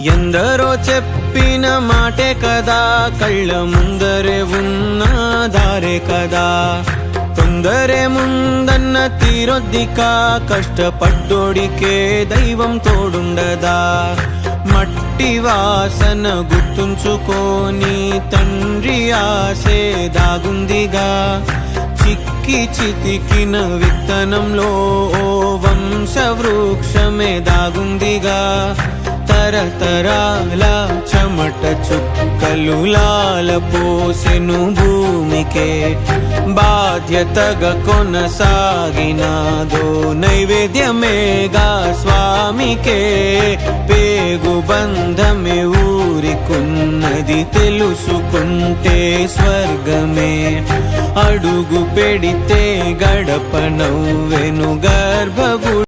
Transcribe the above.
ఎందరో చెప్పిన మాటే కదా, కళ్ళ ముందరే ఉన్న దారే కదా. తొందరే ముందన్న తీరొద్దిక, కష్టపడ్డోడికే దైవం తోడుండదా. మట్టి వాసన గుర్తుంచుకోని తండ్రి ఆసే దాగుందిగా. చిక్కి చితికిన విత్తనంలో ఓ వంశవృక్షమే దాగుందిగా. తరతరాల చెమట చుక్కలు లాల పోసెను భూమికే. బాధ్యతగా కొనసాగినాదో నైవేద్యమేగా స్వామికే. పేగు బంధమే ఊరికున్నది తెలుసుకుంటే స్వర్గమే. అడుగు పెడితే గడప నవ్వెను గర్భగుడి.